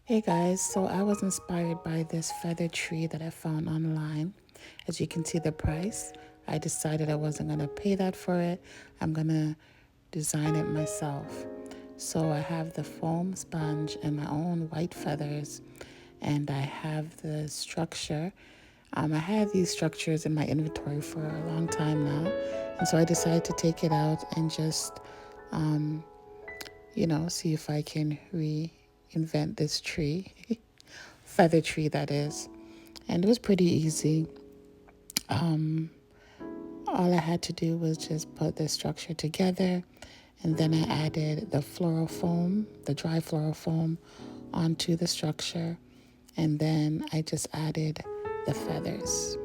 Hey guys, so I was inspired by this feather tree that I found online. As you can see the price, I decided I wasn't going to pay that for it. I'm going to design it myself. So I have the foam sponge and my own white feathers, and I have the structure. I had these structures in my inventory for a long time now, and so I decided to take it out and just see if I can reinvent this tree, feather tree that is. And it was pretty easy. All I had to do was just put the structure together, and then I added the floral foam, the dry floral foam, onto the structure, and then I just added the feathers.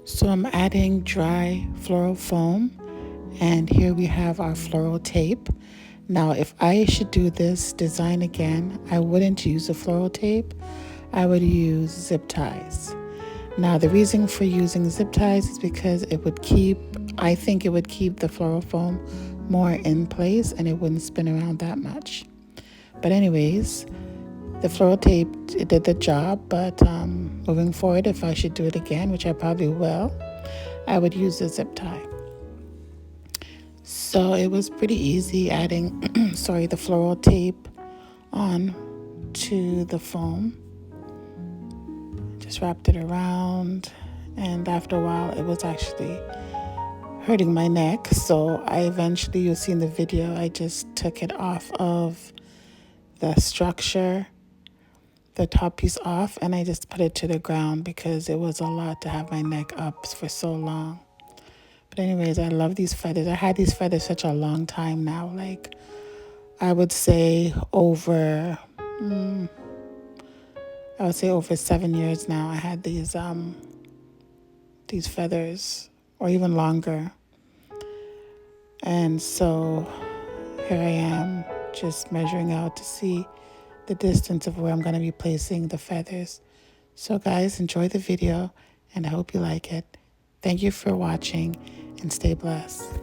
So I'm adding dry floral foam, and here we have our floral tape. Now, if I should do this design again, I wouldn't use the floral tape. I would use zip ties. Now, the reason for using zip ties is because I think it would keep the floral foam more in place and it wouldn't spin around that much. But anyways, the floral tape, it did the job, but moving forward, if I should do it again, which I probably will, I would use the zip tie. So it was pretty easy adding, the floral tape on to the foam. Just wrapped it around, and after a while, it was actually hurting my neck. So you'll see in the video, I just took it off of the structure, the top piece off, and I just put it to the ground because it was a lot to have my neck up for so long. But anyways, I love these feathers. I had these feathers such a long time now. Like I would say over, I would say over 7 years now. I had these feathers, or even longer. And so here I am, just measuring out to see the distance of where I'm going to be placing the feathers. So guys, enjoy the video, and I hope you like it. Thank you for watching, and stay blessed.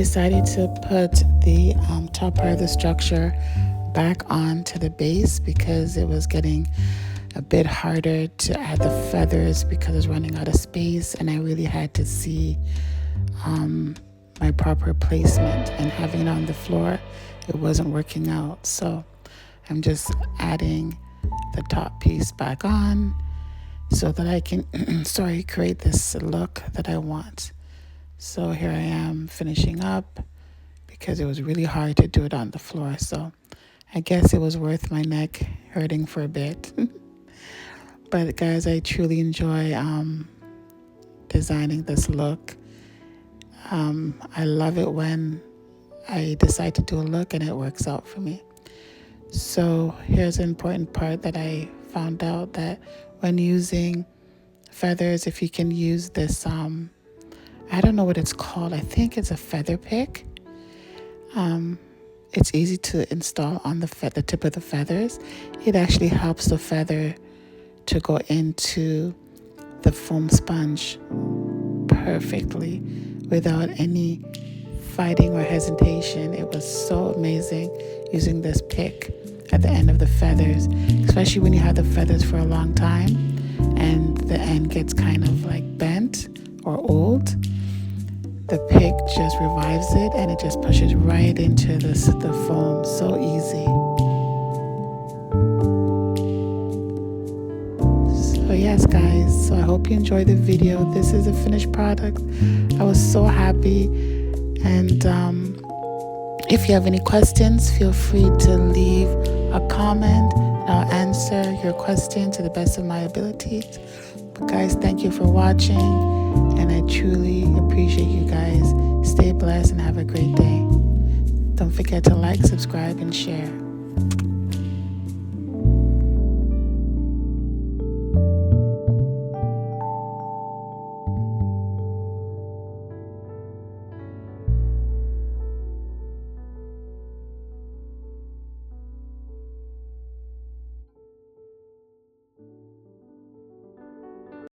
decided to put the top part of the structure back onto the base because it was getting a bit harder to add the feathers because I was running out of space, and I really had to see my proper placement, and having it on the floor, it wasn't working out. So I'm just adding the top piece back on so that I can create this look that I want. So here I am finishing up because it was really hard to do it on the floor. So I guess it was worth my neck hurting for a bit. But guys, I truly enjoy designing this look. I love it when I decide to do a look and it works out for me. So here's an important part that I found out, that when using feathers, if you can use this, I don't know what it's called. I think it's a feather pick. It's easy to install on the tip of the feathers. It actually helps the feather to go into the foam sponge perfectly without any fighting or hesitation. It was so amazing using this pick at the end of the feathers, especially when you have the feathers for a long time and the end gets kind of like bent or old. The pick just revives it and it just pushes right into the foam. So easy. So yes guys, so I hope you enjoyed the video. This is a finished product. I was so happy, and if you have any questions, feel free to leave a comment and I'll answer your question to the best of my abilities. But guys, thank you for watching, and I truly appreciate you guys. Stay blessed and have a great day. Don't forget to like, subscribe, and share.